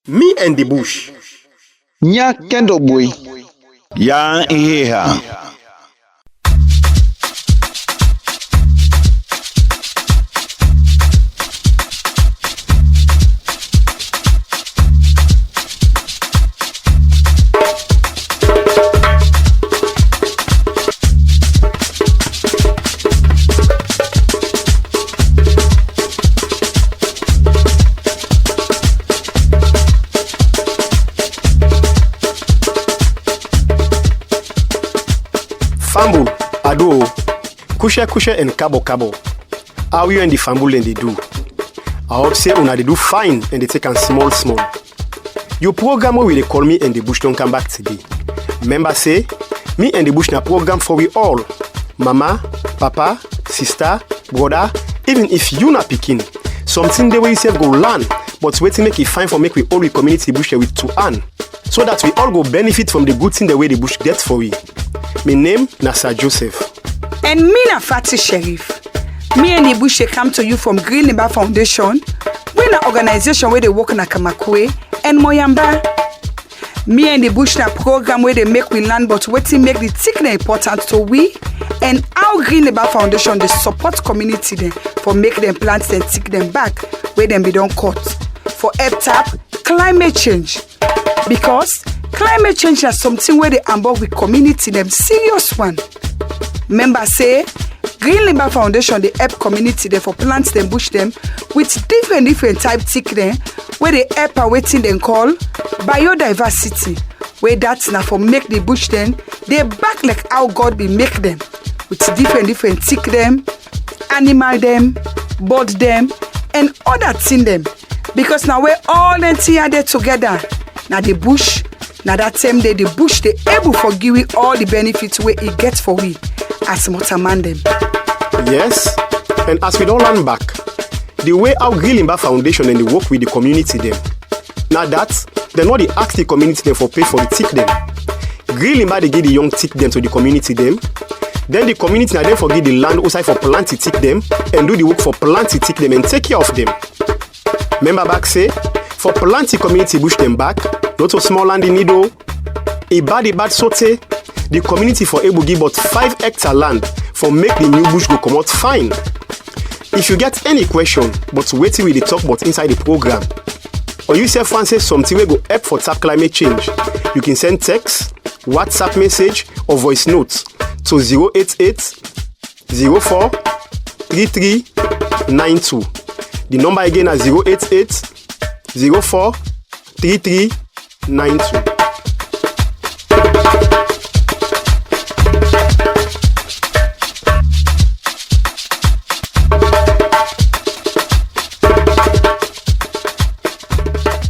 Me and the bush. Nya kendo boy. Ya iheha. Fambu, Ado, Kusha and Kabo. How you and the Fambu and they do? I hope say una they do fine and they take on small. Your program will they call me and the bush don't come back today. Remember say, me and the bush na program for we all. Mama, papa, sister, brother, even if you not picking. Something the way you say go learn, but waiting make it fine for make we all we community bush here with 2 hand. So that we all go benefit from the good thing the way the bush gets for we. My name na Sir Joseph. And me na Fati Sheriff. Me and the bush come to you from Green Liba Foundation. We na organization where they work na Kamakwe and Moyamba. Me and the bush na program where they make we learn but wetin make the thickness important to we and how Green Liba Foundation they support community them for make them plant and tick them back where them be don cut for tap climate change. Because climate change is something where they involve with community them serious one. Member say Green Liba Foundation they help community them for plants them bush them with different type tick them where they help a waiting them call biodiversity. Where that's now for make the bush them they back like how God be make them with different tick them, animal them, bird them, and other thing them. Because now we're all entire there together. Now the bush, now that same day the bush they able for give we all the benefits where it gets for we as Motaman them. Yes, and as we don't learn back, the way our Green Liba Foundation and they work with the community them. Now that they not the ask the community them for pay for the tick them. Green Liba they give the young tick them to the community them. Then the community now then forget the land outside for plant to tick them and do the work for plant to tick them and take care of them. Remember back say, for plenty community bush them back, not so small land in Nido. A bad sote, the community for able give about 5 hectare land for make the new bush go come out fine. If you get any question, but waiting with the talk about inside the program, or you say fancy something will go help for tap climate change, you can send text, WhatsApp message, or voice notes to 088 04 33 92. The number again is 088 04 33 92.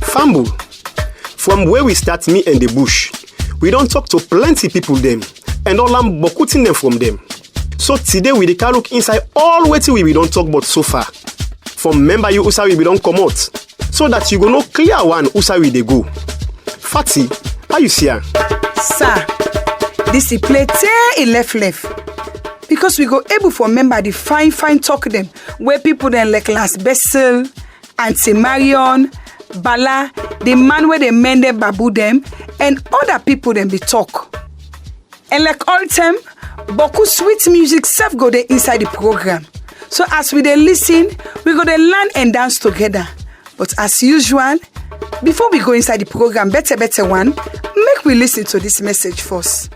Fambu, from where we start me and the bush, we don't talk to plenty people them and all I'm bokuting them from them. So today we can look inside all waiting we don't talk about so far. From member you usa we don't come out. So that you go no clear one usa we they go. Fati, how you see her? Sir, this is play tear left. Because we go able for member the fine talk them where people then like Last Bessel, Auntie Marion, Bala, the man where they mend them babu them, and other people then be talk. And like all time, Boku sweet music self go there inside the program. So as we dey listen, we go dey learn and dance together. But as usual, before we go inside the program, better one, make we listen to this message first.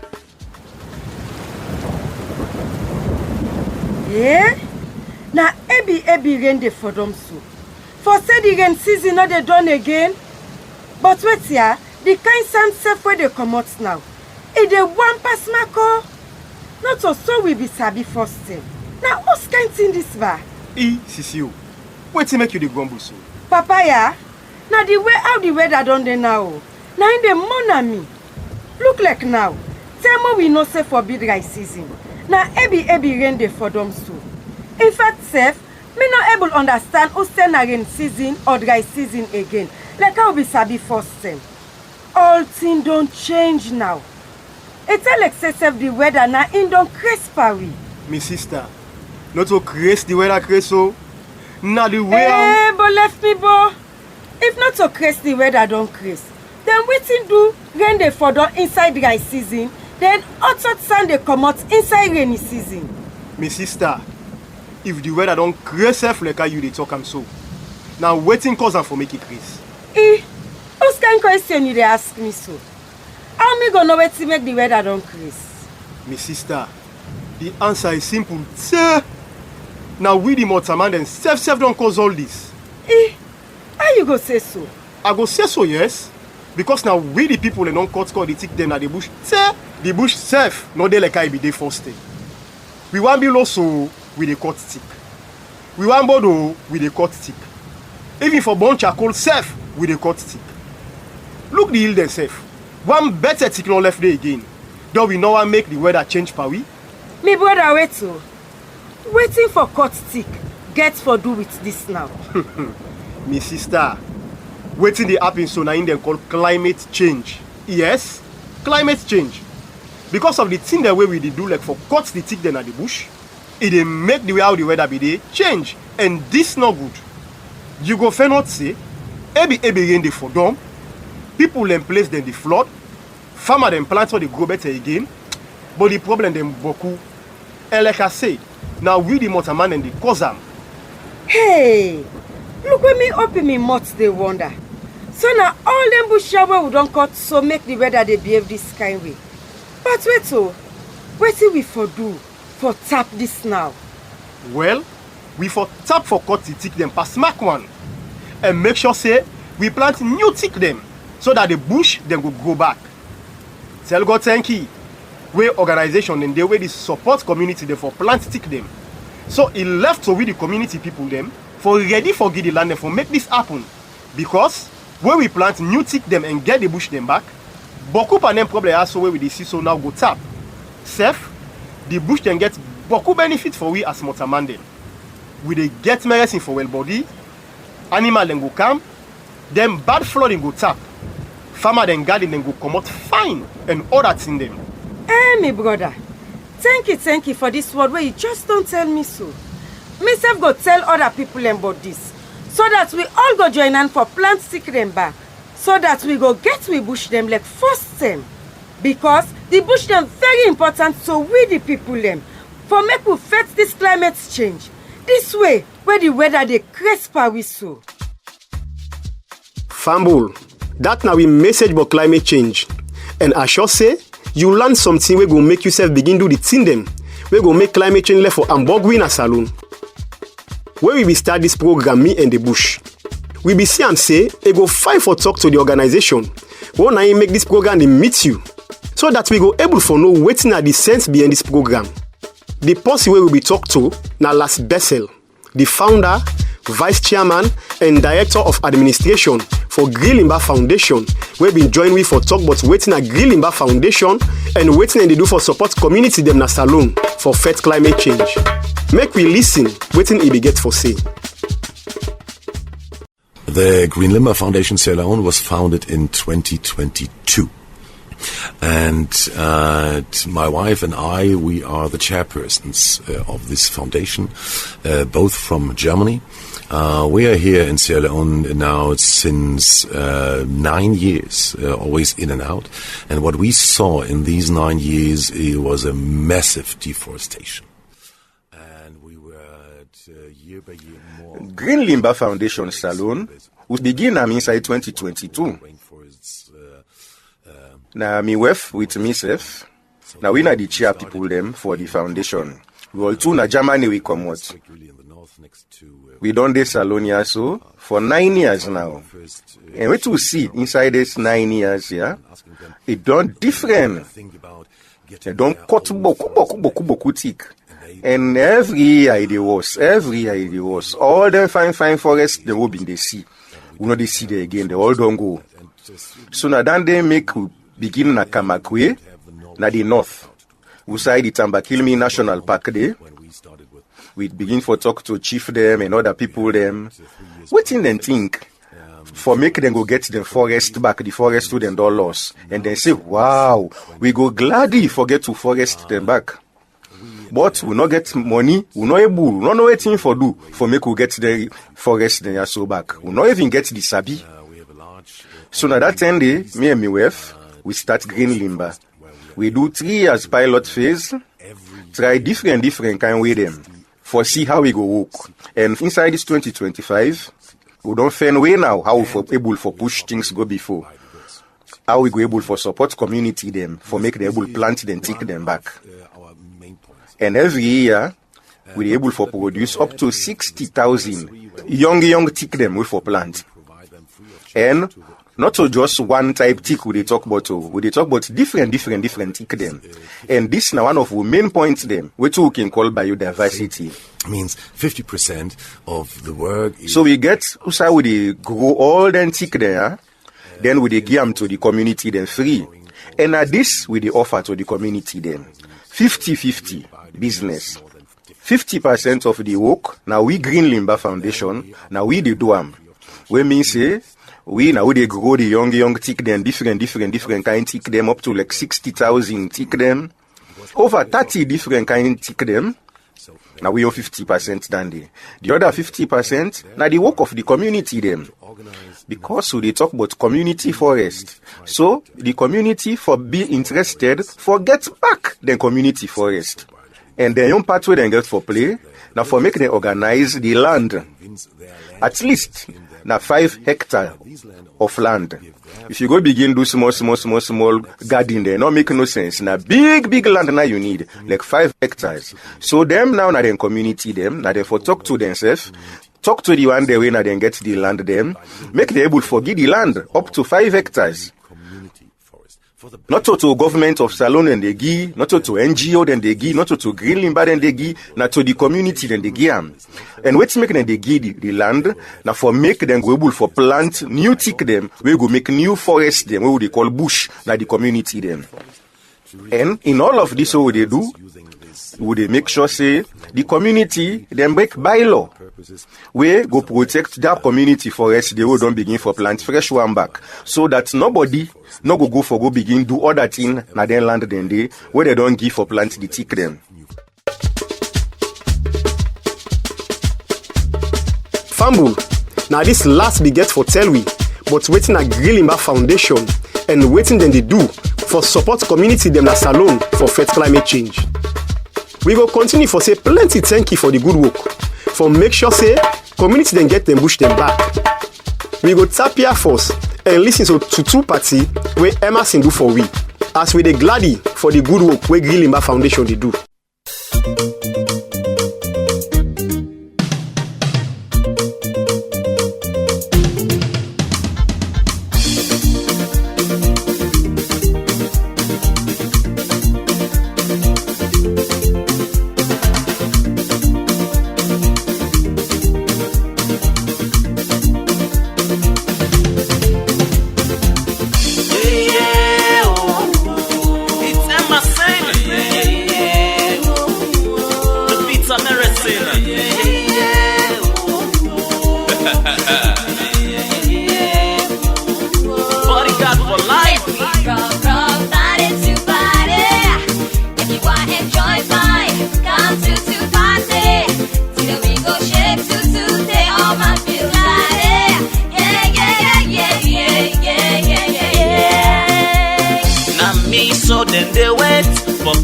Yeah? Now, ebi rain dey for them so. For say the rain season not dey done again. But wait here, the kind sand self where they come out now. It dey one pass Mako. Not so we be sabi first thing. Now, what's kind thing this va? Sisio, wait to make you the grumble so. Papaya, now the way how the weather done there now. Now in the monami. Look like now. Tell me we no say for big dry season. Now ebi rain dey for them so. In fact, Seth, me not able understand who say na rain season or dry season again. Like how we sabi first thing. All things don't change now. It's all excessive the weather now in don't crisp we. Me sister, not to craze the weather craze so. Now the way but left me bo. If not to crease the weather don't crease, then wetin do rain dey fall down inside dry season, then hot sand dey comot inside rainy season. My sister, if the weather don't create self like how you dey talk am so, now wetin cause am for make it crease? Whose kind question you dey ask me so? How me go know wetin make the weather don't crease? My sister, the answer is simple. Say, now we the motorman and self don't cause all this. How you go say so? I go say so, yes. Because now we the people and don't cut the tick them at the bush. Say, the bush self, no dey like I be dey first day. We want below so we dey cut tick. We want bodo we dey cut tick. Even for burn charcoal self, we dey cut tick. Look the hill themselves. One better tick no left there again. Though we know one make the weather change per we. Me brother wait so. Waiting for cut tick get for do with this now. Me sister, waiting dey happen so now in them called climate change. Yes, climate change. Because of the thing that way we dey do like for cut the tick then at the bush, it dey make the way how the weather be dey change. And this not good. You go fair not say, every rain dey for dumb, people them place then the flood, farmer them plant for the grow better again, but the problem them boku. And like I say, now we the motorman and the cause am. Hey, look when me open me mouth they wonder. So now all them bush shower we don't cut so make the weather they behave this kind way. But wait so, wetin we for do for tap this now? Well, we for tap for cut the tick them pass mark one. And make sure say we plant new tick them so that the bush then go grow back. Tell God thank you. Where organization and the way they support community them for plant tick them. So it left to we the community people them for ready for get the land them for make this happen. Because when we plant new tick them and get the bush them back, boku and them probably also where we dey see so now go tap. Self, the bush then get boku benefit for we as motorman them. We dey get medicine for well body, animal then go calm, then bad flooding go tap. Farmer then garden then go come out fine and all that in them. Me brother, thank you for this word where you just don't tell me so. Myself go tell other people about this, so that we all go join hand for plant stick them back, so that we go get we bush them like first time. Because the bush them very important so we the people them, for make we face this climate change. This way, where the weather they crisp we so. Fambul, that now we message about climate change. And I sure say, you learn something we go make yourself begin do the thing them. We go make climate change left for Ambogwi in a saloon. Where we be start this program, me and the bush. We be see and say, it go fight for talk to the organization. When I make this program, they meet you. So that we go able for know waiting at the sense behind this program. The person we will be talk to, na Las Bessel, the founder, vice chairman, and director of administration for Grilimba Foundation. We've been joined with for talk about waiting at Grilimba Foundation and waiting and they do for support community them na salon for fight climate change. Make we listen, waiting it be get for say. The Grilimba Foundation Sierra Leone was founded in 2022. And my wife and I, we are the chairpersons of this foundation, both from Germany. We are here in Sierra Leone now since 9 years, always in and out. And what we saw in these 9 years, it was a massive deforestation. And we were year by year more. Grilimba Foundation Salon will begin inside 2022. Now, me wife with myself. Now, we are the chair people them for the foundation. We all two na Germany we come out. We done this salon here so for 9 years now. And what we see inside this 9 years here, it done different. It don't cut boku thick. And every year it was. All the fine forests they will be in the sea. We know they see there again, they all don't go. So now then they make begin na Kamakwe, na the north. We side the Tambakilmi National Park there. We begin for talk to chief them and other people them. What in them think? For make them go get the forest back, the forest to them don't lost. And then say, wow, we go gladly forget to forest them back. but we not get money, we not able, we not know anything for do, for make we get the forest then so back. We not even get the sabi. So now that 10 day, me and my wife, we start Green Limba. We do 3 years pilot phase, try different kind with them, for see how we go work. And inside this 2025, we don't find way now how we for able for push things go before. How we go able for support community them, for make them able plant them, take them back. And every year, we able for produce up to 60,000 young tick them we for plant. And not to just one type tick we talk about, we talk about different tick them. And this now one of the main points them, which we can call biodiversity. Means 50% of the work. So we get, so we grow all them tick there, then we give them to the community then free. And at this, we offer to the community then 50-50 business. 50% of the work, now we Green Limba Foundation, now we do them. We mean say, we now they grow the young tick them, different kind tick them up to like 60,000 tick them. Over 30 different kind tick them. Now we owe 50% than the other 50%, now the work of the community them. Because so they talk about community forest. So the community for be interested for get back the community forest. And the young pathway then get for play. Now for make them organize the land. At least now 5 hectares of land. If you go begin do small garden there, not make no sense. Now big land now you need like 5 hectares. So them now na them community them, now they for talk to themselves. Talk to the one day when they get the land them, make them able to give the land up to 5 hectares. Not to government of Salone and they give, not to NGO then they give, not to Green Limba then they give, not to the community then they give them. And what's making them they give the land, now for make them go able for plant new tick them, we go make new forest them, what they call bush, now the community them. And in all of this what they do, would they make sure say the community then break bylaw we go protect that community forest they will don't begin for plant fresh one back so that nobody no go for go begin do other thing na then land then they where they don't give for plant the tick them. Fambul, now this last be get for tell we, but waiting a Green Limba Foundation and waiting then they do for support community them na Salone for fight climate change. We go continue for say plenty thank you for the good work. For make sure say community then get them bush them back. We go tap here first and listen to 2 party where Emerson do for we. As we dey glady for the good work where Green Limba Foundation they do.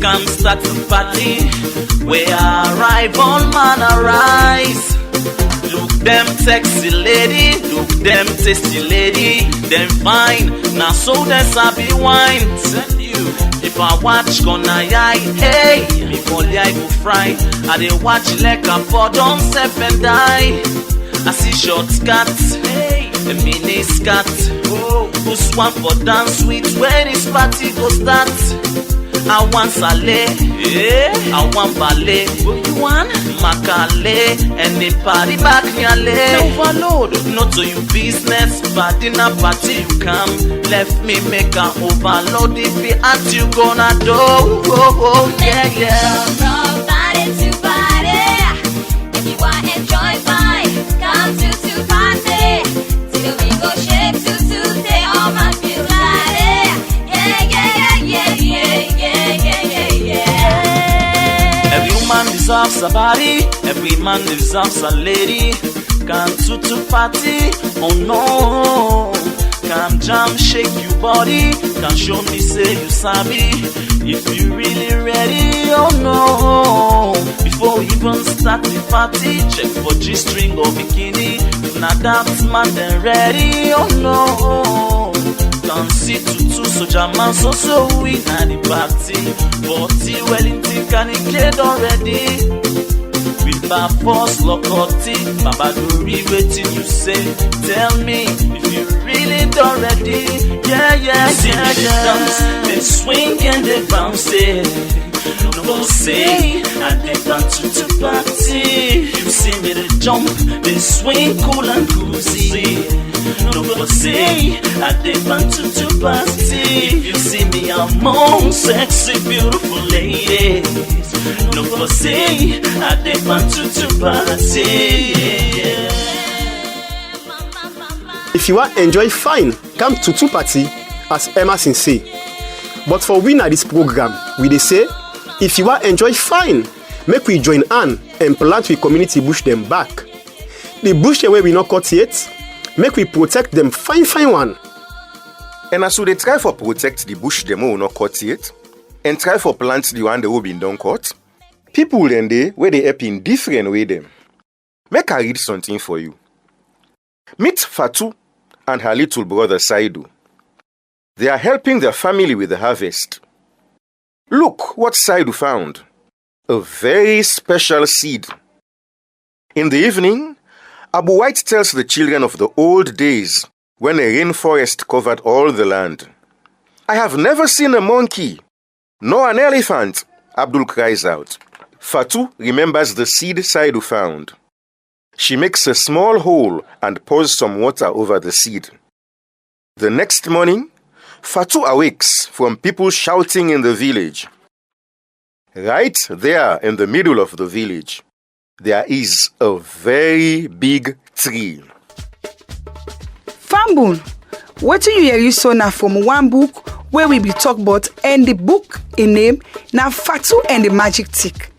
Come start the party. We arrive on man arise. Look them sexy lady, look them tasty lady. Them fine, now so them sabi wine. Tell you, if I watch gonna yai, hey, me body I go fry. I dey watch like a for don't step and die. I see short skirts, hey, a mini skirt. Oh, who's one for dance with when this party go start? I want Saleh, I want ballet. What you want? Makale, and the party back nyale. Overload, not to you business, but in a party you come. Left me make a overload if you at you gonna do. Oh, yeah. From party to party, if you want enjoy fine, come to party. Till we go shake to stay on my feel like a body, every man deserves a lady. Come to party, oh no. Come jam, shake your body. Come show me, say you sabi. If you really ready, oh no. Before we even start the party, check for G-string or bikini. Now that man then ready, oh no. Come see tutu, so jaman so we na the party. 40 Wellington can it get already. With my boss Lokoti, Baba Dori, waiting you say. Tell me if you really done ready. Yeah. See me they dance, they swing and they bounce it. No say, I they dance to party. You see me they jump, they swing cool and cozy. No say, I they dance to party. You see me among sexy beautiful ladies. No say, I they dance to party. If you want enjoy fine, come to two party, as Emerson say. But for we na this program, we dey say, if you want enjoy fine, make we join hand and plant we community bush them back. The bush the way we not cut yet, make we protect them fine one. And as we dey try for protect the bush them who not cut yet, and try for plant the one that will been done cut, people then they where they help in different way them. Make I read something for you. Meet Fatu and her little brother Saidu. They are helping their family with the harvest. Look what Saidu found. A very special seed. In the evening, Abu White tells the children of the old days when a rainforest covered all the land. I have never seen a monkey, nor an elephant, Abdul cries out. Fatu remembers the seed Saidu found. She makes a small hole and pours some water over the seed. The next morning, Fatu awakes from people shouting in the village. Right there in the middle of the village, there is a very big tree. Fambul, what do you hear so now from one book where we be talk about and the book in name now Fatu and the Magic Tick.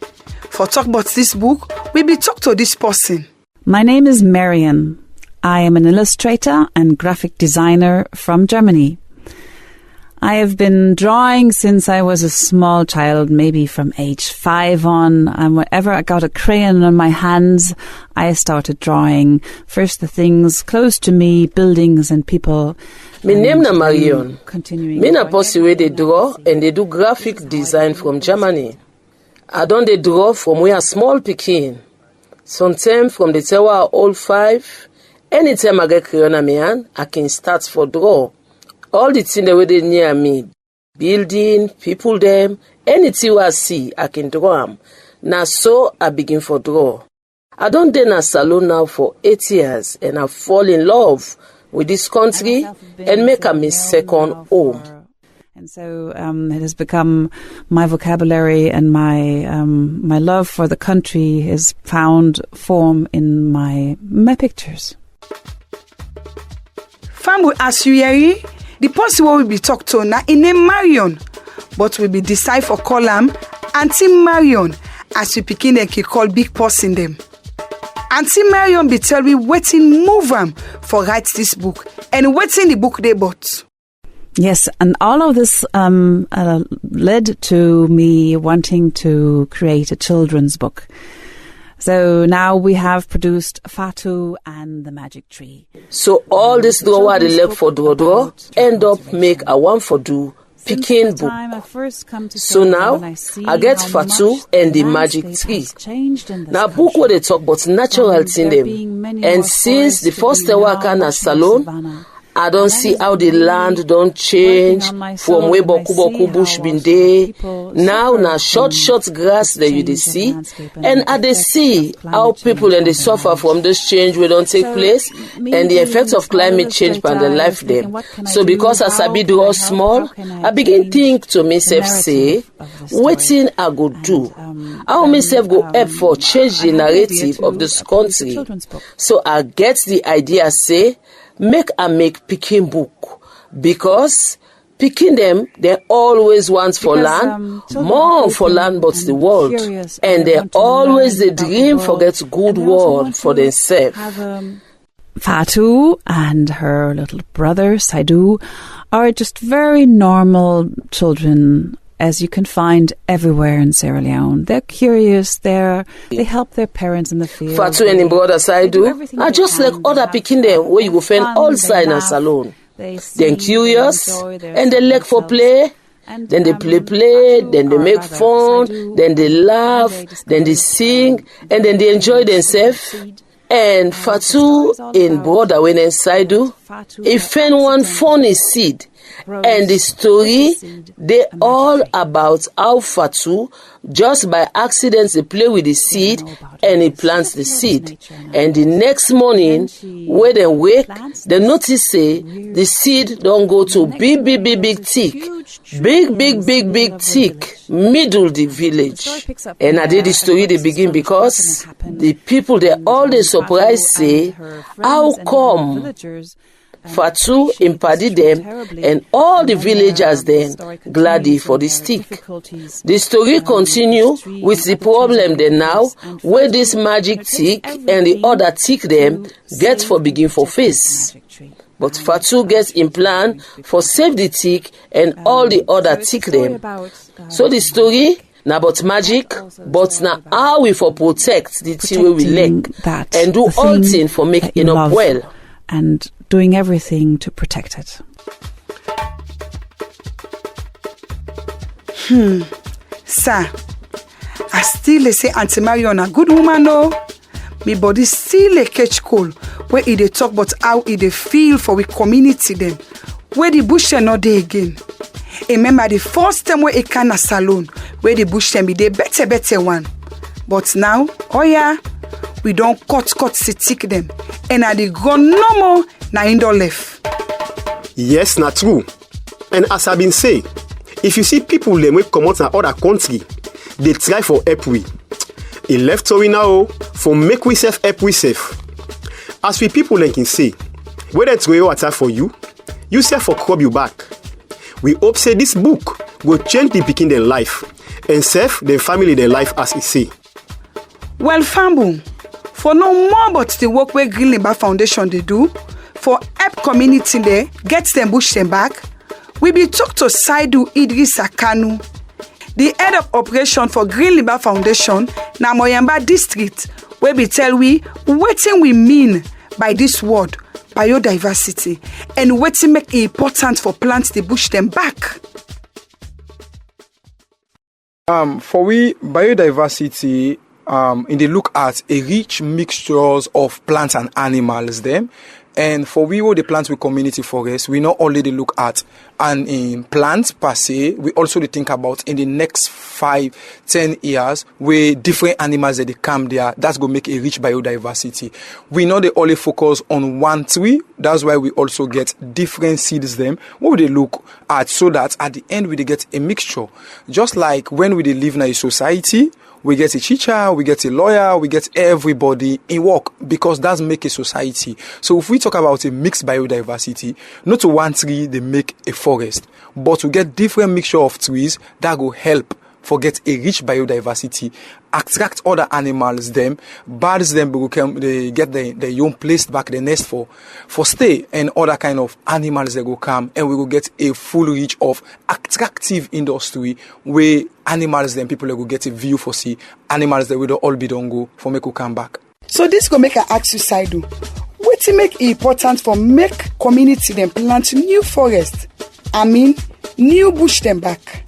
For talk about this book, we be talk to this person. My name is Marian. I am an illustrator and graphic designer from Germany. I have been drawing since I was a small child, maybe from age 5 on, and whenever I got a crayon on my hands, I started drawing. First the things close to me, buildings and people. My name is Marion. Me na person wey dey draw and they do graphic design from Germany. I don dey draw from we are small pikin. Sometimes from the time I old 5, anytime I get crayon on my hand, I can start for draw. All the things that were near me, building, people them, anything I see, I can draw them. Now so I begin for draw. I don't dey na salon now for 8 years and I fall in love with this country and make it my second home. And so it has become my vocabulary, and my love for the country has found form in my pictures. Fambu, as you hear, the person we be talk to now in name Marion, but we be decide for call am Auntie Marion, as we begin and call big person them. Auntie Marion be tell me wetin move am for write this book and wetin the book they bought. Yes, and all of this led to me wanting to create a children's book. So now we have produced Fatu and the Magic Tree. So all this draw I left for draw end up make a one for do Pekin book. So now I get Fatu and the Magic Tree. Now book where they talk about natural thing them. And since the first work in a salon, I don't see how the land don't change from where boku bush been there. Now short grass that you dey see, and I dey see how people and they suffer from this change will don't take place, and the effects of climate change by the life them. So because I sabi draw small, I begin think to myself say, wetin I go do? How myself go help for change the narrative of this country? So I get the idea say, make Pekin book, because Picking them, they always want for Because, land, children more are for land but open the and world. curious, And they want to always learn the about the dream world, forget good and they also world want for to themselves. Fatu and her little brother, Saidu, are just very normal children, as you can find everywhere in Sierra Leone. They're curious, they help their parents in the field. Fatu and him brother Saidu, now just like other picking them where you will find all sign and salon. They're curious and they like for play. Then they play, then they make fun, then they laugh, then they sing, and then they enjoy themselves. And Fatu in brother when Saidu, he found one funny seed. And the story, they all about how Fatu, just by accident, they play with the seed and he plants the seed. And the next morning, when they wake, they notice the seed don't go to big thick. Big thick, middle the village. And I did the story they begin because the people, they all they surprised say, how come Fatu imparted them and all the villagers then gladly for the stick. The story continue with the problem then now where this magic tick and the other tick them get for begin for face. But Fatu gets in plan for save the tick and all the other tick them. So the story now about magic, but now how we for protect the thing we like and do all things for make it up well. And doing everything to protect it. Sir, I still say Auntie Marion a good woman, no? Me body still a catch cold where he dey talk about how he dey feel for we community them. Where the bush not dey again. Remember the first time where he can a salon where the bush be the better one. But now, oh yeah, we don't cut stick them. And I dey go no more na indoor left. Yes, na true. And as I been say, if you see people them wey come out na other country, they try for help we. A left story now for make we self help we self. As we people like can say, whether it's going water for you, you self for crop you back. We hope say this book will change the picking their life and self their family their life as it say. Well, Fambu, for no more but the work where Green Limber Foundation they do, for help community there, get them bush them back, we be talk to Saidu Idrissa Kanu, the head of operation for Green Limber Foundation, na Moyamba district, where we tell we wetin we mean by this word, biodiversity, and wetin make it important for plants the bush them back. For we, biodiversity in the look at a rich mixtures of plants and animals them. And for we the plants with community forest, we not only look at and in plants per se, we also think about in the next 5-10 years where different animals that they come there, that's going to make a rich biodiversity. We know they only focus on one tree, that's why we also get different seeds them, what they look at so that at the end we get a mixture. Just like when we live in a society, we get a teacher, we get a lawyer, we get everybody in work because that's make a society. So if we talk about a mixed biodiversity, not to one tree they make a forest, but we get different mixture of trees that will help for get a rich biodiversity, attract other animals them, birds them they get their young placed back the nest for stay, and other kind of animals that will come, and we will get a full reach of attractive industry where animals then people will get a view for see animals that will all be don't go for make will come back. So this go make an ask you Saidu. Wetin make it important for make community them plant new forest? I mean new bush them back.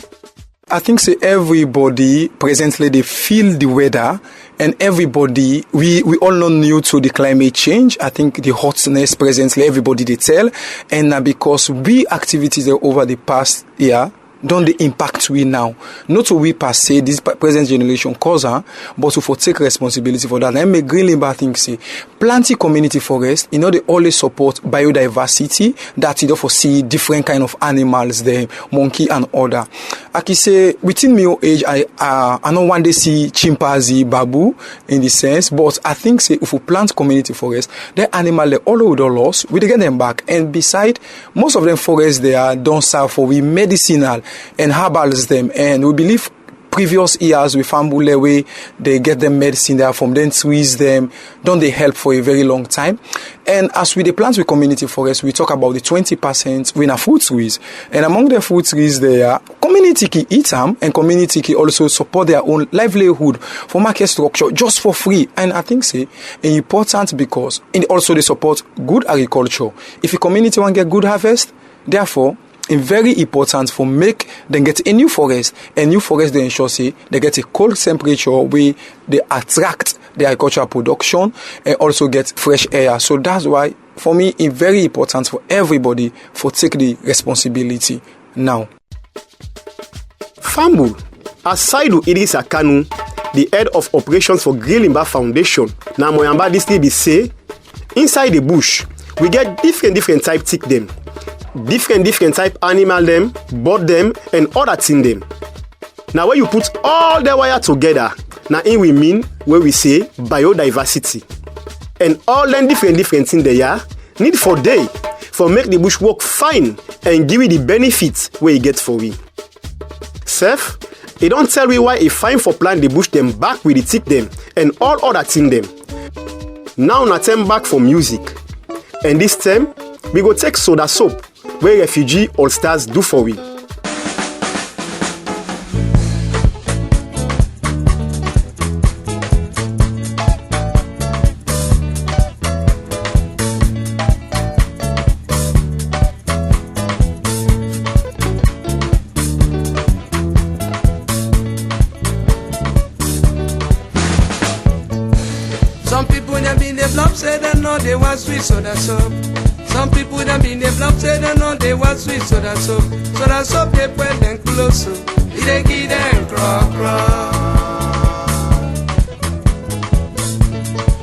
I think say everybody presently they feel the weather, and everybody we all know new to the climate change. I think the hotness presently everybody they tell, and because we activities over the past year don't they impact we now? Not to we per se, this present generation cause her, but to for take responsibility for that. And make Green Limber think say, planting community forest, they always support biodiversity, that for see different kind of animals there, monkey and other. I can say, within my own age, I don't want to see chimpanzee, babu, in the sense, but I think say, if we plant community forest, the animal, they all over the loss, we get them back. And beside, most of them forests, they are don't serve for we medicinal and herbals them, and we believe previous years we found way they get them medicine there from then squeeze them, don't they help for a very long time. And as we the plant with community forest, we talk about the 20% we na food trees, and among the food trees there, community can eat them, and community can also support their own livelihood for market structure just for free. And I think say important because also they support good agriculture. If a community want get good harvest, therefore it's very important for make them get a new forest. A new forest they ensure say they get a cold temperature where they attract the agricultural production and also get fresh air. So that's why for me it's very important for everybody for take the responsibility now. Fambu, aside of Idrissa Kanu, the head of operations for Green Limber Foundation, now Moyamba this be say, inside the bush, we get different type tick them. Different type animal them, bird them, and other thing them. Now when you put all the wire together, now in we mean where we say biodiversity. And all them different things they are need for day for make the bush work fine and give you the benefits where you get for we. Seth, it don't tell me why it fine for plant the bush them back with the tick them and all other thing them. Now na turn back for music. And this time we go take Soda Soap where Refugee All Stars do for we. Some people them been developed say they know they want sweet soda soap. Some people them been developed say they know they want sweet soda soap. Soda soap they put them close so it they give them craw.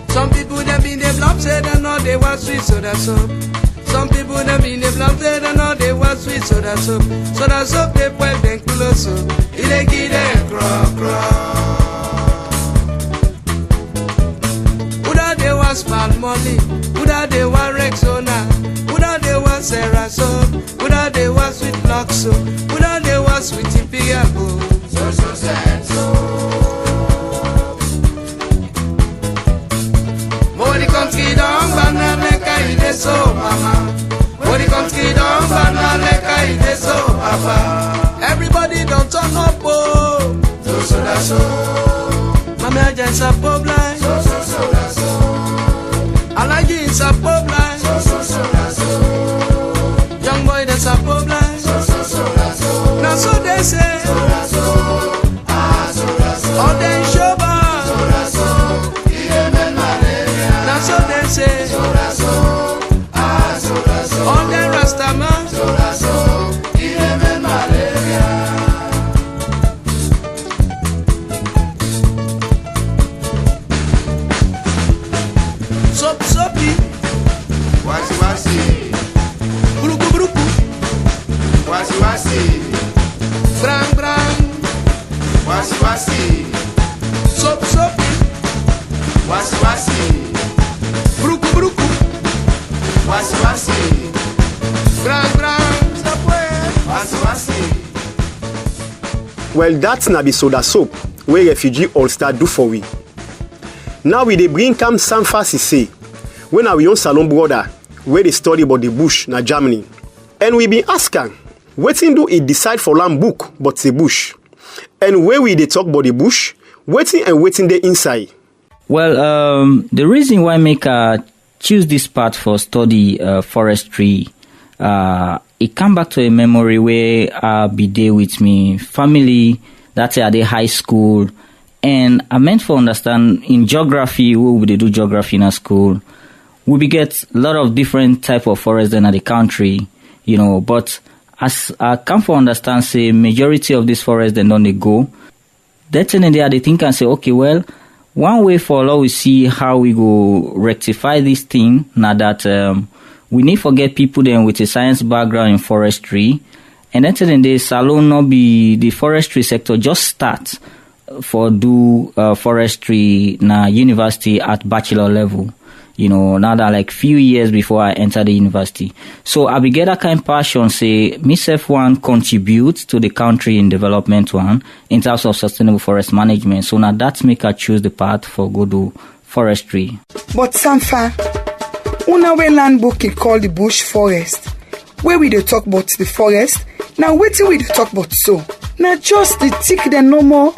Some people them been developed say they know they want sweet soda soap. Some people them been developed say they know they want sweet soda soap. Soda soap they put them close so it they give them craw. They want smart money, Buddha they want Rexona, Buddha they want Sarah soap, Buddha they want sweet block soap, Buddha they want sweet imperial. So sad so. Mori country down, banana leka ide so mama. Mori country down, banana leka ide so papa. Everybody don't turn up oh. So that's so. Mama just a pop line. So that's so. Alaji is a pop line. So. Young boy that's a pop line. So. Now so they say. All them show bar. Now so they say. All them Rastaman. Soapy, wasi, buruku, wasi, brang, wasi, soapy, wasi, buruku, wasi, brang, wasi. Well, that's na be Soda Soap where Refugee All Star do for we. Now we dey bring Cam Sanfasi say, when our young Salon brother, where they study about the bush na Germany. And we been asking, wetin do it decide for land book but the bush? And where we they talk about the bush, wetin they inside? Well, the reason why make choose this part for study forestry, it come back to a memory where I be there with me family, that's at the high school. And I meant for understand in geography, where would they do geography in a school? We get a lot of different type of forests in the country, but as I come for understand, say majority of this forest then don't they go. That's in there they think and say, okay, well, one way for all we see how we go rectify this thing now that we need to get people then with a science background in forestry, and then in the salon not be the forestry sector just start for do forestry na university at bachelor level. You know, now that like few years before I enter the university. So I get that kind of passion, say, myself one contribute to the country in development one in terms of sustainable forest management. So now that's make I choose the path for go do forestry. But Sanfa, una we land book is called the bush forest. Where we dey talk about the forest, now wait till we dey talk about so. Now just the tick the no more.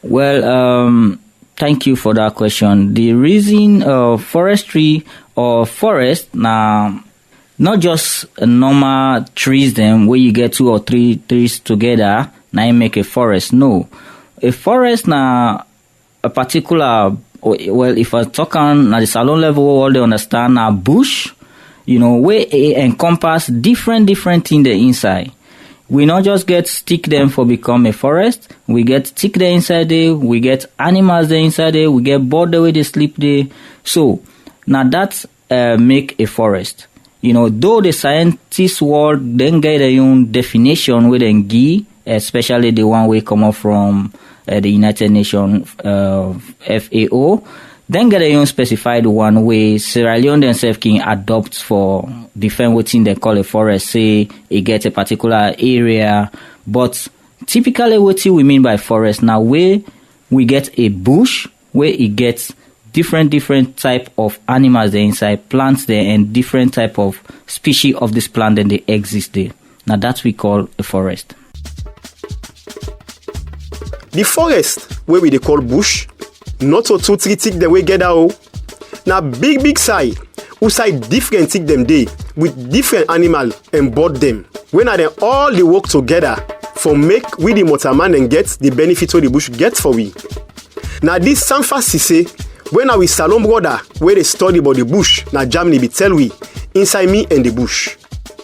Well, thank you for that question. The reason forestry or forest now not just normal trees them where you get 2 or 3 trees together now you make a forest. No, a forest now a particular, well, if I talk on at the salon level, all they understand now bush, you know, where it encompass different things the inside. We not just get stick them for become a forest. We get stick there inside there. We get animals there inside there. We get bird the way they sleep there. So now that's make a forest. You know, though the scientists world then get their own definition with them give, especially the one we come up from the United Nations FAO. Then get their own specified one way Sierra Leone themselves can adopt for define what they call a forest, say it get a particular area. But typically what we mean by forest now where we get a bush where it gets different type of animals there inside, plants there, and different type of species of this plant then they exist there. Now that we call a forest. The forest where we they call bush, not so 2-3 tick the way get out. Now big side, who side different tick them day with different animal and bird them. When are they all they work together for make we the motorman and get the benefit of the bush get for we. Now this Sanfa Sise, when are we Salon brother where they study about the bush, now Germany be tell we inside me and the bush.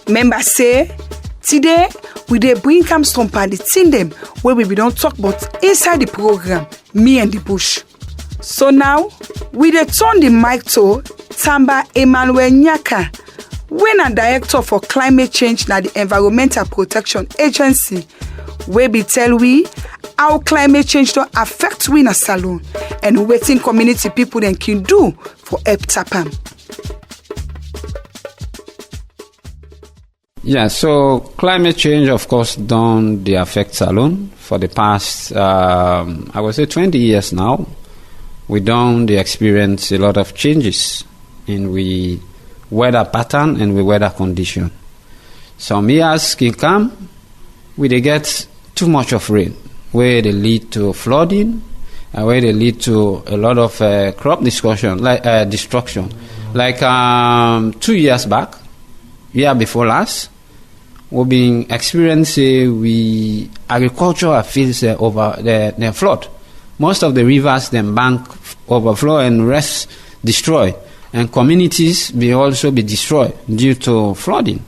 Member say today we dey bring come some party team them where we don't talk about inside the program, me and the bush. So now, we dey turn the mic to Tamba Emmanuel Nyaka, when a director for climate change na the Environmental Protection Agency, where be tell we how climate change don't affect we na Salon and wetin community people then can do for help tapam. Yeah, so climate change, of course, don't they affect Salon for the past, I would say 20 years now. We don't experience a lot of changes in we weather pattern and we weather condition. Some years can come, we they get too much of rain, where they lead to flooding, and where they lead to a lot of crop destruction. Like 2 years back, year before last, we've been experiencing agriculture fields over the flood. Most of the rivers then bank overflow and rest destroy, and communities will also be destroyed due to flooding.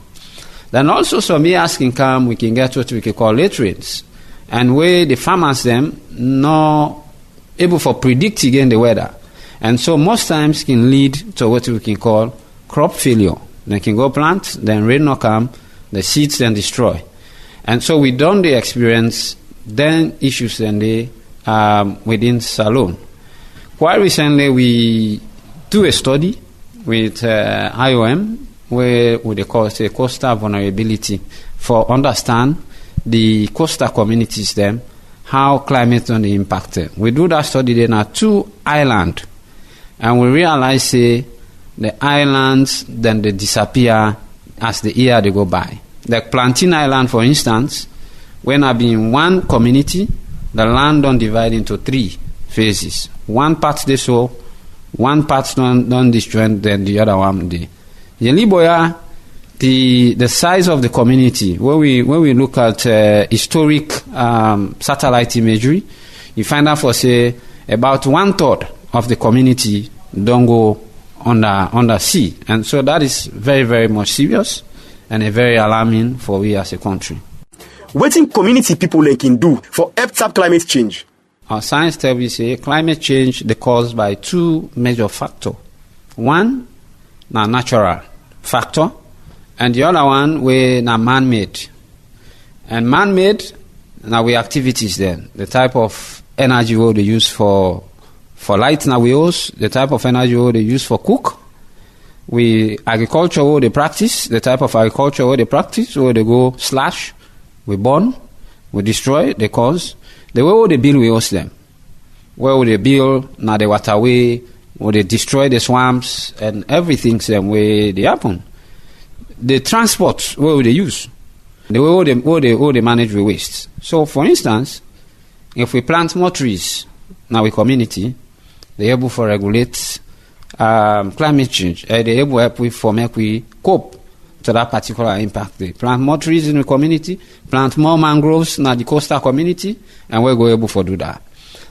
Then also some years can come, we can get what we can call late rains, and where the farmers them not able for predict again the weather, and so most times can lead to what we can call crop failure. They can go plant, then rain not come, the seeds then destroy, and so we don't experience then issues then they within Salon. Quite recently, we do a study with IOM where they call it coastal vulnerability for understand the coastal communities them, how climate on the impacted. We do that study then at 2 islands, and we realize the islands then they disappear as the year they go by. Like Plantain Island, for instance, when I've been in one community, the land don't divide into 3 phases. One part they sow, one part don't destroy, then the other one they. Yeliboya, the size of the community, when we look at historic satellite imagery, you find out for say about 1/3 of the community don't go under sea, and so that is very much serious. and a very alarming for we as a country. Wetin community people like can do for help tap climate change? Our science tell we say climate change is caused by two major factors. One, na natural factor, and the other one we na man-made. And man-made, now we activities then, the type of energy we they use for light now we use, the type of energy we they use for cook, we agriculture we they practice, the type of agriculture we they practice, where they go slash, we burn, we destroy, they cause, the way they build we use them. Where they build, now the waterway, where they destroy the swamps and everything same way they happen. The transport where they use, the way they manage the waste. So for instance, if we plant more trees in our community, they're able to regulate climate change. They're able to help make we cope to that particular impact. They plant more trees in the community, plant more mangroves in the coastal community, and we're able to do that.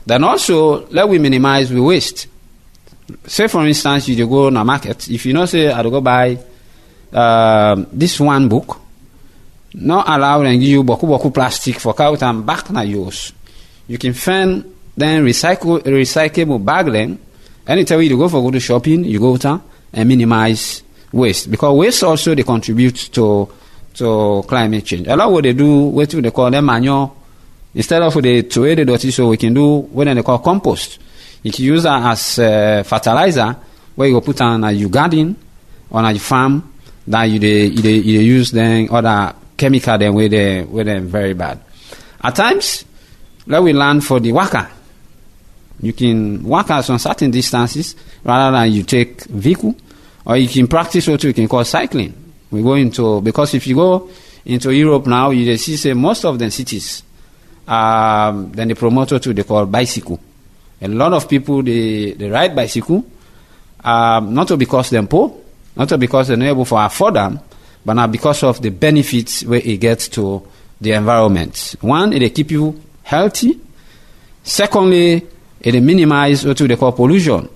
Then also, let we minimize the waste. Say for instance, you go in a market, if you know say I go buy this one book, not allow them give you boku plastic for out and back na use. You can find then recyclable bag then. Anytime you go to shopping, you go to and minimize waste, because waste also they contribute to climate change. A lot what they do, what they call them manure, instead of they throw the dirty, so we can do what they call compost. You can use that as fertilizer, where you go put on your garden or on your farm. That you use then other chemical then where they very bad. At times, let we learn for the worker. You can work out on certain distances rather than you take vehicle, or you can practice what you can call cycling. We go into, because if you go into Europe now, you see say most of the cities, then they promote what they call bicycle. A lot of people they ride bicycle, not because they're poor, not because they're not able to afford them, but not because of the benefits where it gets to the environment. One, it keep you healthy. Secondly, it minimize what they call pollution.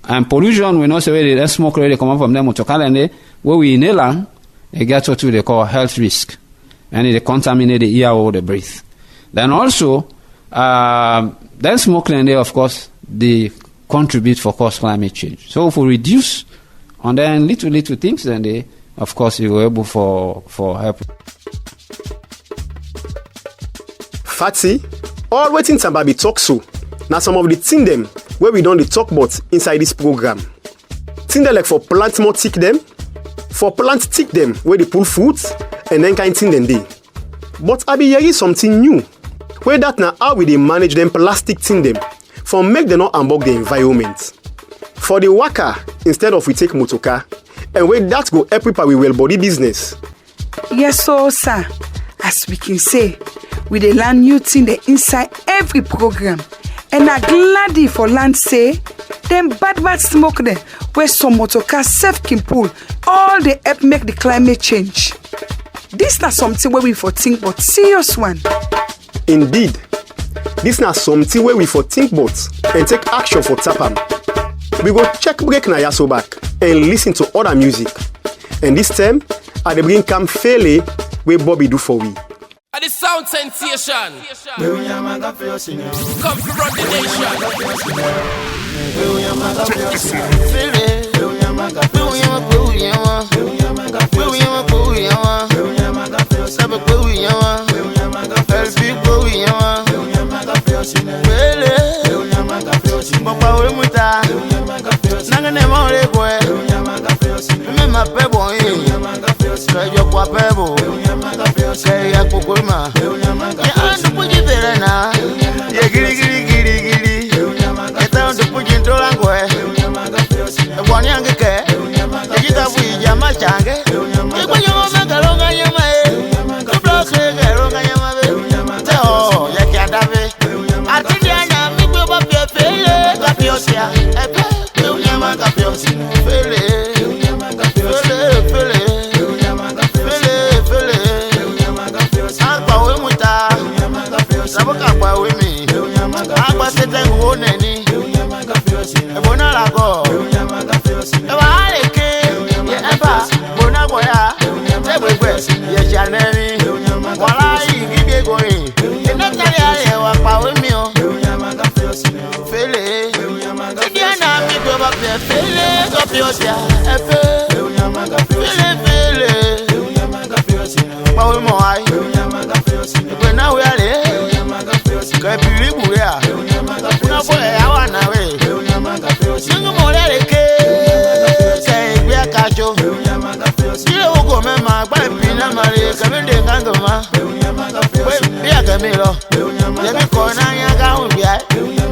And pollution, we know say where the smoke really come up from them motor car, and where we inhale them, it gets what they call health risk, and it contaminate the air or the breathe. Then also, then smoking, of course, they contribute for cause climate change. So if we reduce on then little things, then they, of course, you were able for help. Fatty, all waiting time be talk so. Now some of the thing them where we don't the talk about inside this program. Thing them like for plant more tick them, for plant tick them where they pull fruits and then kind thing them they. But I be hearing something new. Where that now how we they manage them plastic thing them for make them not unbug the environment. For the worker, instead of we take motorcar, and where that go help people with well body business. Yes, so sir, as we can say, we dey learn new thing the inside every program. And I'm glad for land say, them bad smoke there, where some motorcar self can pull, all they help make the climate change. This not something where we for think but serious one. Indeed, this not something where we for think but and take action for tap 'em. We go check break na yaso back and listen to other music. And this time, I dey bring Cam Fele where Bobby do for we. At the sound sensation. Come to run the nation. fele gapiosia efe fele Paul Moai when now we are Kapiri Buya Una boy awana we Singo more ke say we are kacho Kile uko mema kwa pina mare kabende ngandoma we bia kamilo Yemi kona nyaka ubia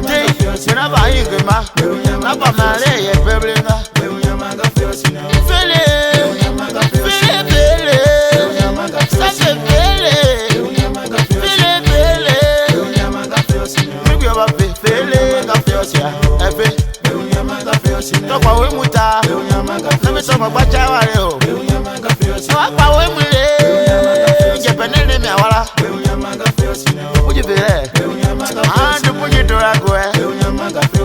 Te sina ba yigema Na ba mare ye peblenga Fele Sase fele Fele gafiosia efe Tokwa we muta Na me soma bacha wale o Wakwa we mule Jepenene mi awala Uji vile Andu puji turagwe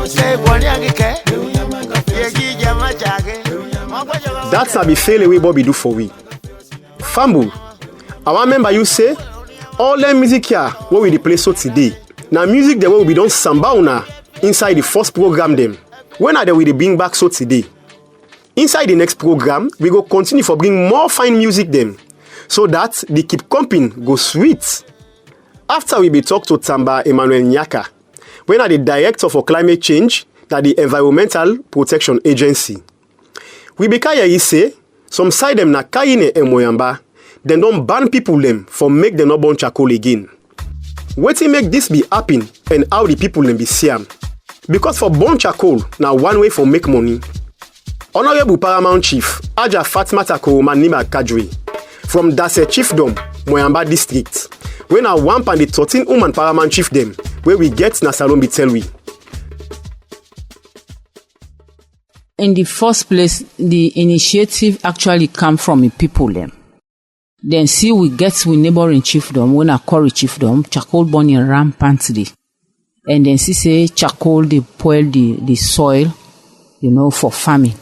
Say bwani angike Yeji jama chage That's a be fail way Bobby do for we. Famble, I remember you say all the music here what we dey play so today. Now music the way we be done samba una inside the first program them. When are they we dey bring back so today? Inside the next program, we go continue for bring more fine music them, so that the keep comping go sweet. After we be talk to Tamba Emmanuel Nyaka, when are the director for climate change that the Environmental Protection Agency. We be kaya say some side them na Kaine and Moyamba, then don't ban people them for make them not burn charcoal again. Wetin make this be happen and how the people them be see am? Because for burn charcoal now one way for make money. Honorable Paramount Chief Aja Fatmata Koroma Nima Kajwe from Dase Chiefdom, Moyamba District, when I one pan the 13 woman Paramount Chief them, where we get na Salombi Telwi. In the first place, the initiative actually come from the people them. Then see we get with neighboring chiefdom, when I call chiefdom, charcoal burning rampantly. And then see say charcoal they spoil the soil, for farming.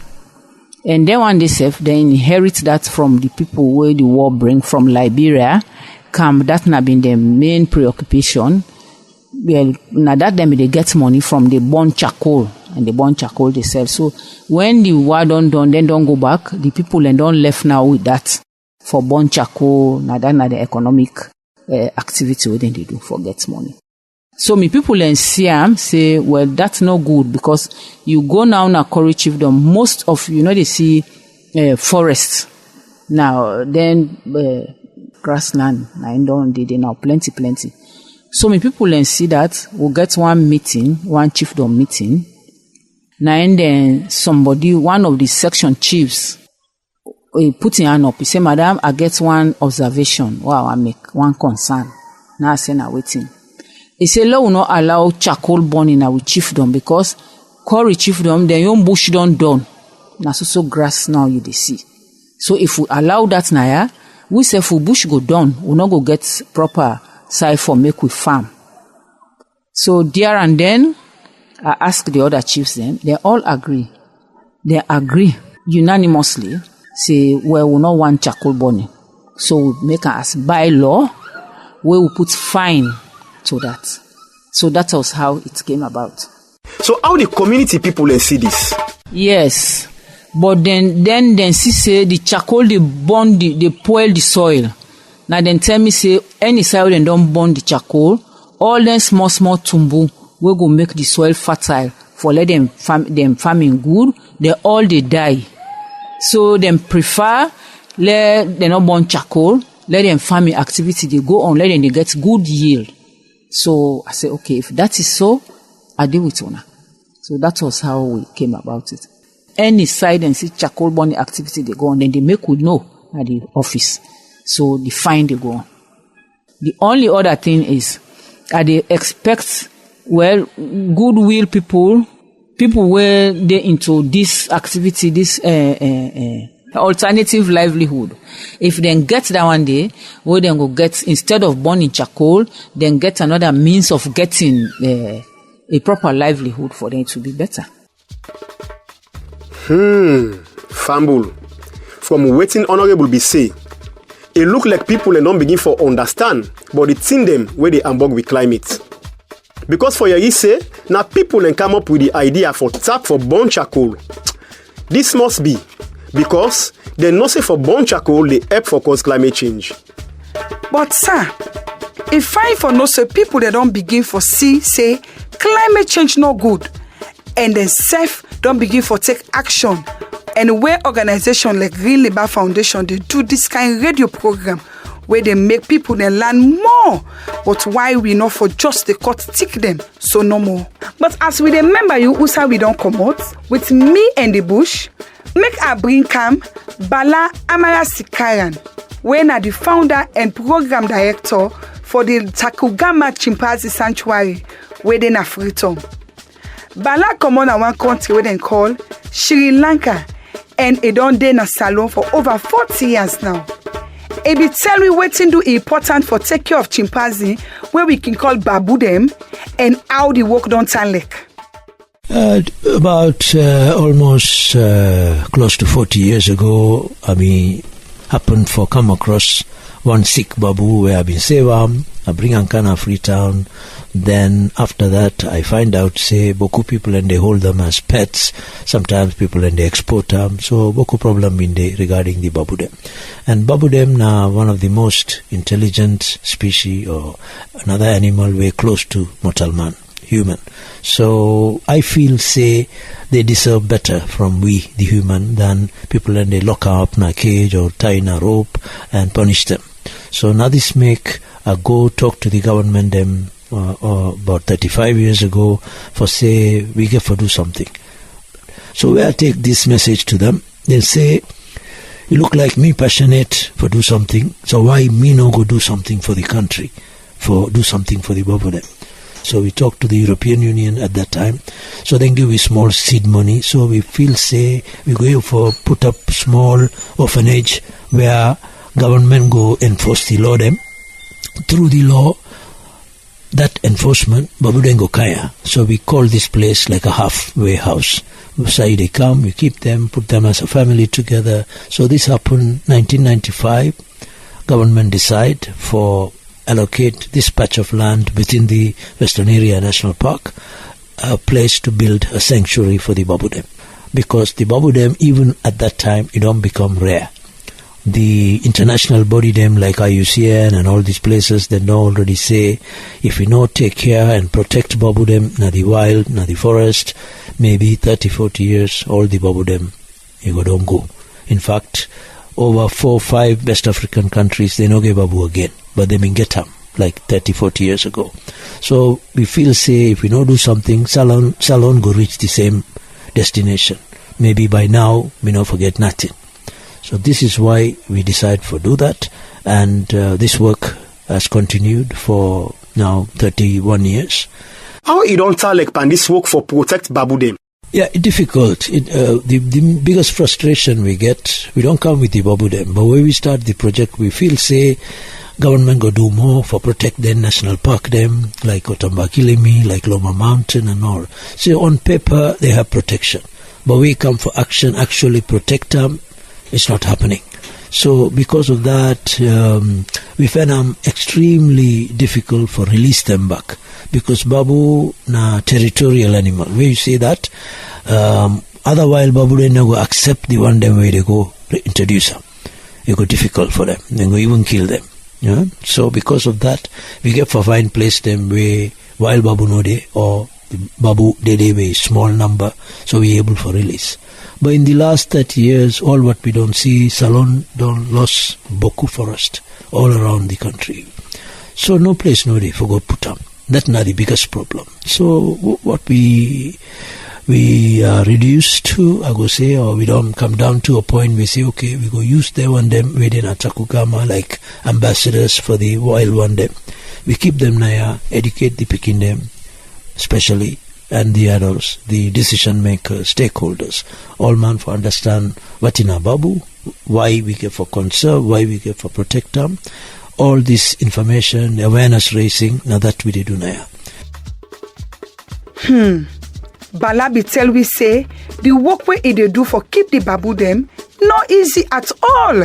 And then one day they inherit that from the people where the war bring from Liberia. That na been their main preoccupation. Well, now that them they get money from the burn charcoal, and they burn charcoal they sell. So when the war done, then don't go back. The people and don't left now with that for burn charcoal. Now that na the economic activity where they do for get money. So me people in Siam say, well, that's no good because you go now na Kori Chiefdom. Most of they see forests now. Then grassland. Now they now plenty. So me people then see that we'll get one chiefdom meeting. Now and then somebody, one of the section chiefs, he put in hand up. He say, Madam, I get one observation. Wow, I make one concern. Now I say, now waiting. He say, law will not allow charcoal burning our chiefdom because Kori Chiefdom, their own bush done. Now so grass now you they see. So if we allow that now, we say if we bush go down, we'll not go get proper side for make we farm. So there and then, I ask the other chiefs then, they all agree. They agree unanimously, say, well, we not want charcoal burning. So we make us by law, where we put fine to that. So that was how it came about. So how the community people see this? Yes. But then see say the charcoal they burn they spoil the soil. Now then tell me say any soil they don't burn the charcoal, all them small tumbu we go make the soil fertile for let them farming good, they die. So them prefer let them not burn charcoal, let them farming activity they go on, let them they get good yield. So I say, okay, if that is so, I deal with Ona. So that was how we came about it. Any side and see charcoal burning activity they go on, then they make we know at the office. So the fine they go on. The only other thing is, they expect, goodwill people where they into this activity, this alternative livelihood. If they get that one day, where they go get, instead of burning charcoal, then get another means of getting a proper livelihood for them to be better. Famble. From waiting honorable be say, it look like people don't begin for understand, but it's in them where they ambog with climate. Because for your say, now people then come up with the idea for tap for burn charcoal. This must be because they know say for burn charcoal they help for cause climate change. But sir, if fine for no say people they don't begin for see say climate change no good, and then self don't begin for take action, and where organization like Green Labour Foundation they do this kind of radio program where they make people they learn more. But why we not for just the cut tick them so no more. But as we remember you Usa we don't come out with me and the bush, make a bring come Bala Amara Sikaran, when are the founder and program director for the Takugama Chimpanzee Sanctuary where they na Freetown. Bala come on one country where they call Sri Lanka, and it don't dey na salon for over 40 years now. It be tell me wetin do important for take care of chimpanzee where we can call babu them, and how the work don't turn like. About almost close to 40 years ago, happened for come across one sick babu where I been save I bring Ankana Freetown. Then after that, I find out say boku people and they hold them as pets. Sometimes people and they export them. So boku problem in the regarding the babudem. And babudem now one of the most intelligent species or another animal way close to mortal man, human. So I feel say they deserve better from we the human than people and they lock up in a cage or tie in a rope and punish them. So now this make a go talk to the government them about 35 years ago for say we get for do something. So where I take this message to them, they say, you look like me passionate for do something, so why me no go do something for the country, for do something for the babudem? So we talked to the European Union at that time, so then give we small seed money, so we feel say we go for put up small orphanage where government go enforce the law them. Through the law, that enforcement, Babudengo Kaya. So we call this place like a halfway house. So they come, we keep them, put them as a family together. So this happened 1995. Government decide for allocate this patch of land within the Western Area National Park, a place to build a sanctuary for the babudem. Because the babudem, even at that time, it don't become rare. The international body them like IUCN and all these places, they know already say if we not take care and protect babudem, na the wild, na the forest, maybe 30-40 years all the babudem you go don't go. In fact, over 4 or 5 West African countries they no get babu again, but they been get them like 30-40 years ago. So we feel say if we not do something, Salon go reach the same destination. Maybe by now we not forget nothing. So this is why we decide to do that, and this work has continued for now 31 years. How it don't tell like pan this work for protect babudem? Yeah, it's difficult. The biggest frustration we get, we don't come with the babudem, but when we start the project, we feel say government go do more for protect the national park them, like Otambakilimi, like Loma Mountain and all. So on paper they have protection, but we come for action, actually protect them. It's not happening. So because of that, we find them extremely difficult for release them back. Because babu na territorial animal. Where you say that, other wild babu they never accept the one them where they go introduce them. It go difficult for them. They go even kill them. Yeah? So because of that, we get for find place them where wild babu no day or the babu they way small number, so we able for release. But in the last 30 years, all what we don't see, Salon don't lost boku forest all around the country. So no place no day for go put up. That's not the biggest problem. So what we are reduced to, I go say, or we don't come down to a point we say, okay, we go use the one them within Atakugama like ambassadors for the wild one them. We keep them there, educate the picking them, especially, and the adults, the decision makers, stakeholders, all man for understand what in a babu, why we get for conserve, why we get for protect them, all this information, awareness raising, now that we did do now. Balabi tell we say the work where they do for keep the babu them not easy at all,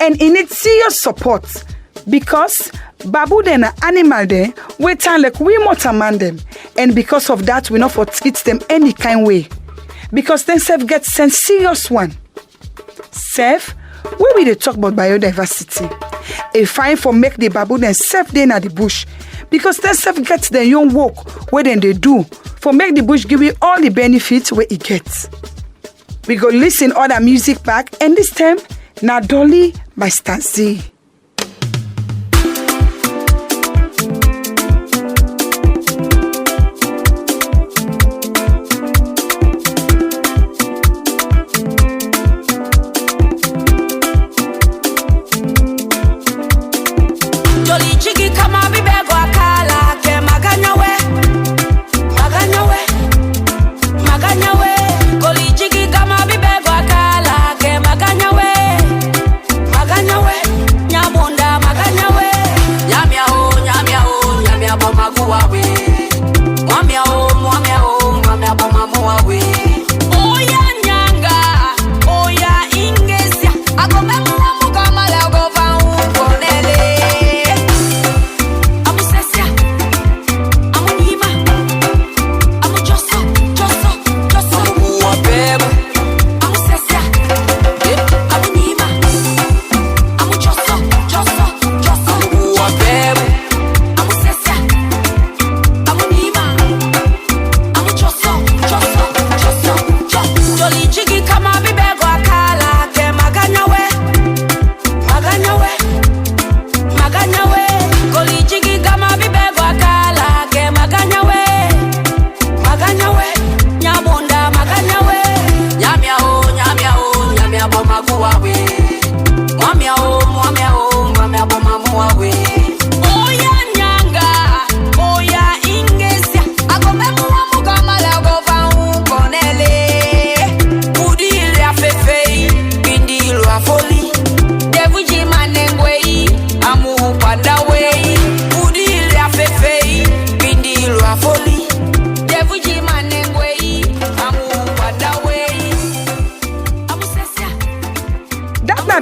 and it needs serious support because babu them are animal there wait time like we mortal man them, and because of that we not for treat them any kind way. because then self get sense serious one. Self, where we dey talk about biodiversity, a fine for make the baboon and self dey na the bush, because then self get their own work where then they do for make the bush give you all the benefits where it gets. We go listen other music back, and this time na Dolly by Stasi.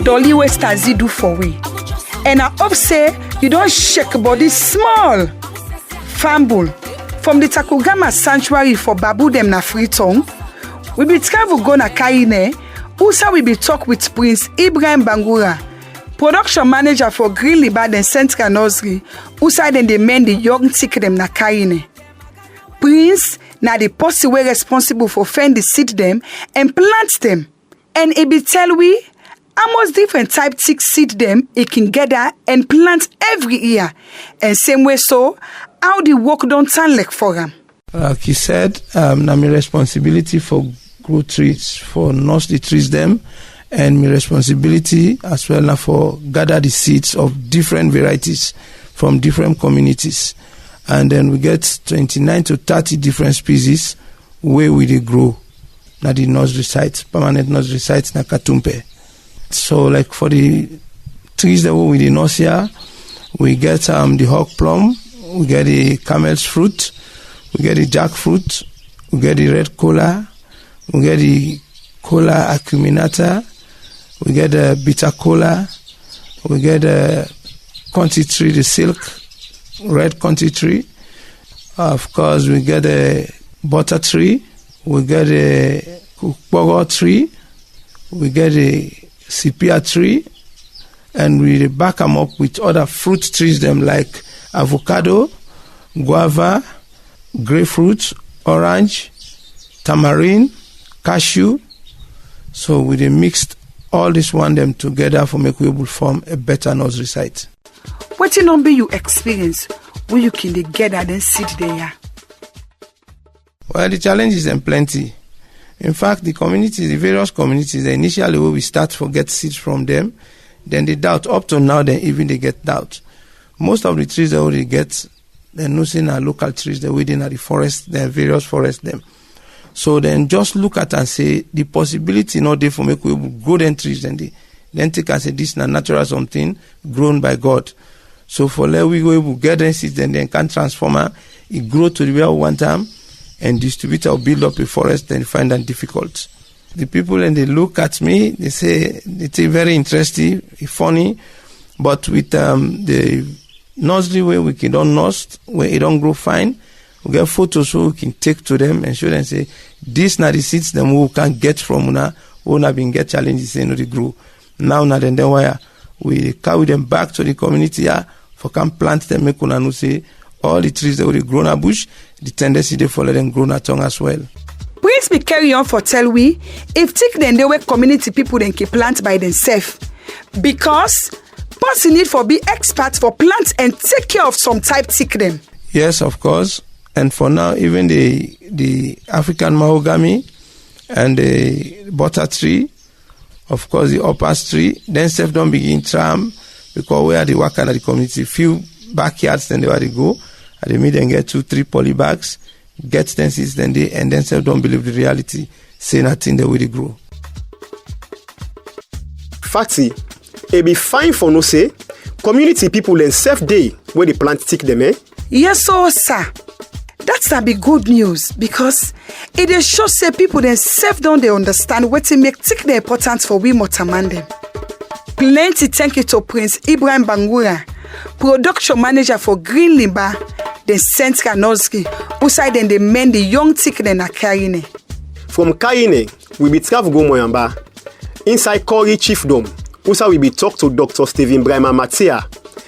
Dolly wey Stasi do for we, and I hope say you don't shake body small. Fambul from the Takugama sanctuary for Babu dem na Freetown. We be travel go na Kaine. Also we be talk with Prince Ibrahim Bangura, production manager for Green Libad and Central Nursery. Also then they mend the young tick dem na Kaine. Prince na the person way responsible for find the seed them and plant them, and it be tell we almost different type tick seed them it can gather and plant every year, and same way so how the work don't turn like for him. Like he said, na my responsibility for grow trees, for nurse the trees them, and my responsibility as well now for gather the seeds of different varieties from different communities, and then we get 29 to 30 different species where we they grow. Na the nursery sites, permanent nursery sites na Katumpe. So like for the trees that we the nurse here, we get the hawk plum, we get the camel's fruit, we get the jackfruit, we get the red cola, we get the cola acuminata, we get the bitter cola, we get the conti tree, the silk, red conti tree. Of course, we get the butter tree, we get the kukbogo tree, we get the sepia tree, and we back them up with other fruit trees them like avocado, guava, grapefruit, orange, tamarind, cashew. So we mixed all this one them together for make we able form a better nursery site. What number you experience when you can gather then sit there? Well, the challenges are plenty. In fact, the communities, the various communities, initially where we start for get seeds from them, then they doubt. Up to now, then even they get doubt. Most of the trees that we get, they're not saying are local trees, they're within the forest, they're various forests them. So then just look at and say the possibility not there for make we grow them trees, then take and say this is a natural something grown by God. So for let we go able get them seeds, then they can transform it grow to the way we want them, and distribute or build up a forest, then find that difficult. The people and they look at me, they say it's very interesting, funny, but with the nursery where we can don't nurse, where it don't grow fine, We get photos so we can take to them and show them, say, this na the seeds them who can get from una, who na been get challenges in the grow. Now na then why we carry them back to the community for can plant them, make una know say all the trees that will grow na bush, the tendency they follow them grow na tongue as well. Please be carry on for tell we if take them they work community people then keep plant by themselves. Because person need for be experts for plants and take care of some type take them. Yes, of course. And for now, even the African mahogany and the butter tree, of course the upas tree, then self don't begin tram because where they work at the community, few backyards then they where they go, and they meet and get 2-3 poly bags, get 10 seeds then they, and then self don't believe the reality, say nothing they will grow. Fatty, it be fine for no say, community people and self day where they plant tick them, eh? Yes, so sir. That's a big good news because it is sure say people themselves don't they understand what to make tick the importance for we motaman them. Plenty thank you to Prince Ibrahim Bangura, production manager for Green Limba, the Saint Kanowski, who side then they mend the young tick then a Kaine. From Kaine, we be travel go Moyamba. Inside Kori Chiefdom, who we be talk to Dr. Stephen Brahma Matia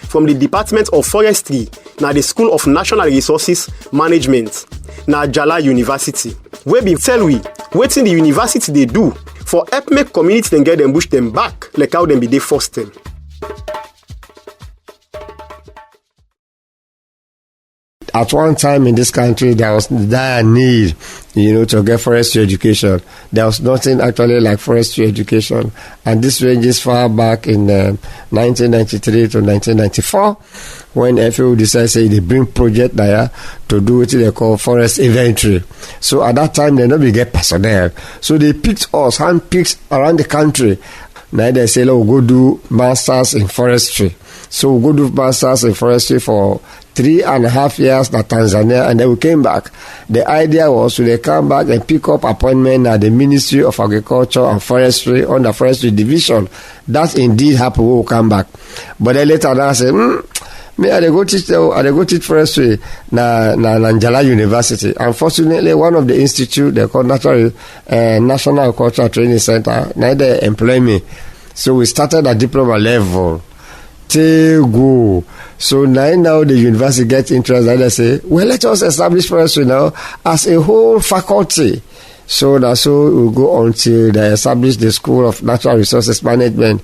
from the Department of Forestry, na the School of National Resources Management, na Jala University. We be tell we, wetin the university they do for help make community then get them bush them back, like how them be they forced them. At one time in this country, there was dire need, to get forestry education. There was nothing actually like forestry education. And this ranges far back in 1993 to 1994, when FAO decided say they bring project there to do what they call forest inventory. So at that time, they don't get personnel. So they picked us, handpicked around the country. Now they say, we'll go do masters in forestry. So we'll go do masters in forestry for 3.5 years in Tanzania, and then we came back. The idea was to come back and pick up appointment at the Ministry of Agriculture and Forestry on the Forestry Division. That indeed happened when we come back. But then later on I said, me I go teach forestry na Njala University. Unfortunately, one of the institute they call National Agricultural Training Center, now they employ me. So we started at diploma level. Go. So now the university gets interested and they say, well, let us establish forestry now as a whole faculty. So we'll go on till they establish the School of Natural Resources Management.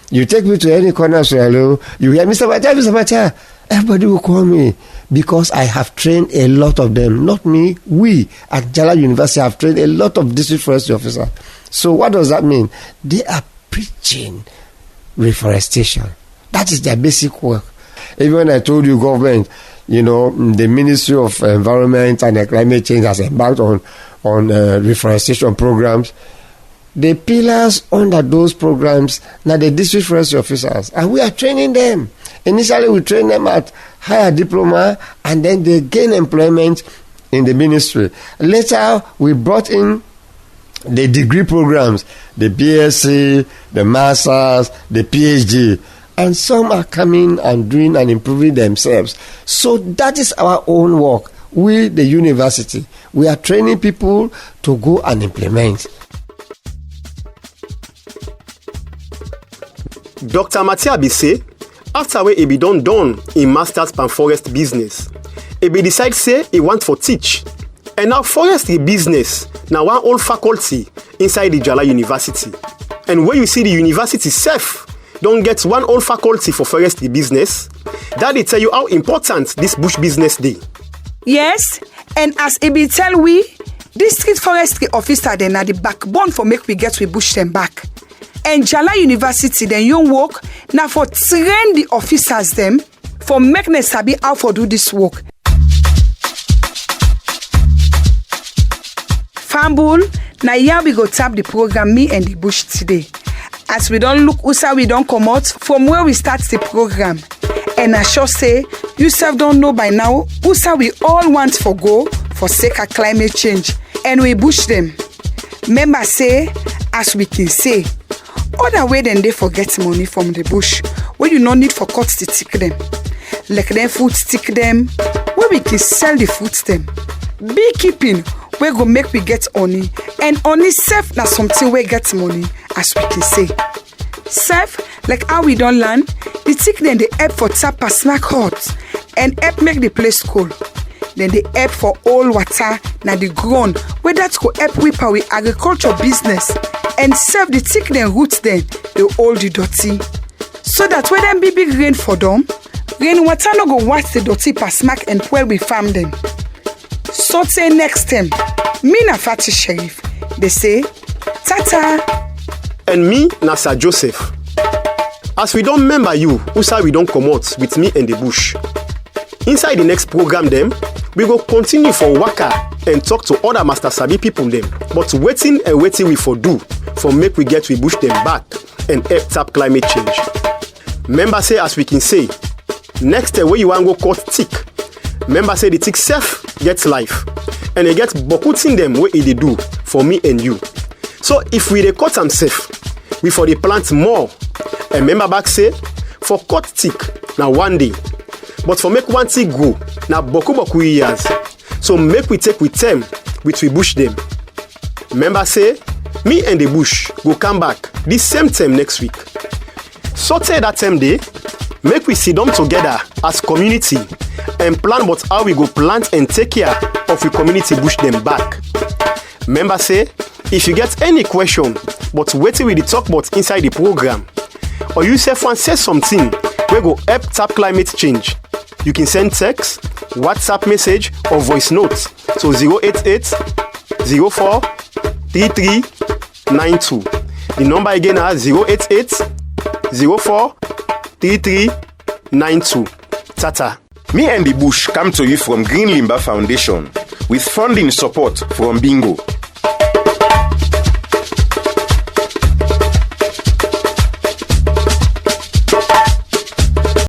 You take me to any corner of Sierra, you hear Mr. Matia, everybody will call me because I have trained a lot of them. Not me, we at Jala University have trained a lot of district forestry officers. So what does that mean? They are preaching reforestation. That is their basic work. Even when I told you government, the Ministry of Environment and Climate Change has embarked on reforestation programs. The pillars under those programs now the district forestry officers, and we are training them. Initially, we train them at higher diploma, and then they gain employment in the ministry. Later, we brought in the degree programs, the BSc, the Masters, the PhD. And some are coming and doing and improving themselves. So that is our own work. We, the university, we are training people to go and implement. Dr. Matia say, after we be done in Masters Pan Forest business, he decide say he want for teach. And now forestry business, now one old faculty inside the Jala University. And where you see the university self, don't get one old faculty for forestry business, that they tell you how important this bush business day. Yes, and as Ibi tell we, district forestry officer then are the backbone for make we get we bush them back. And Jala University then young work now for train the officers them for make them sabi how for do this work. Fambul, now here we go tap the program me and the bush today. As we don't look Usa, we don't come out from where we start the program. And I sure say, you self don't know by now, Usa we all want for go for sake of climate change. And we bush them. Member say, as we can say, other way than they forget money from the bush, where you no need for cuts to stick them. Like them food stick them, where we can sell the fruit them. Beekeeping where go make we get honey, and honey sef na something where get money, as we can say. Sef, like how we don't learn, the tick then they help for tap a snack hot and help make the place cool. Then they help for all water na the ground where that go help whip our agriculture business and serve the tick then roots then they hold the dirty. So that when them be big rain for them, rain water no go wash the dirty per smack and where we farm them. So say next time, me na Fatty Sheriff, they say, Tata. And me na Sir Joseph. As we don't remember you, who say we don't come out with me and the bush. Inside the next program them, we go continue for waka and talk to other Master Sabi people them. But waiting we for do, for make we get we bush them back and help tap climate change. Remember say as we can say, next time where you want go cut tick, remember say the tick self gets life. And they get bokuting them what they do for me and you. So if we dey cut am safe, we for the plant more. And remember back say, for cut tick na one day, but for make one tick grow na boku years. So make we take with them, with we bush them. Remember say, me and the bush go come back this same time next week. So tell that same day, make we sit down together as community and plan about how we go plant and take care of the community bush them back. Remember say, if you get any question, but waiting with the talk about inside the program, or you self want say something, we go help tap climate change. You can send text, WhatsApp message, or voice notes to 088 04 33 92. The number again is 088 04 33 92. Tata. Me and the Bush come to you from Green Limba Foundation with funding support from Bingo.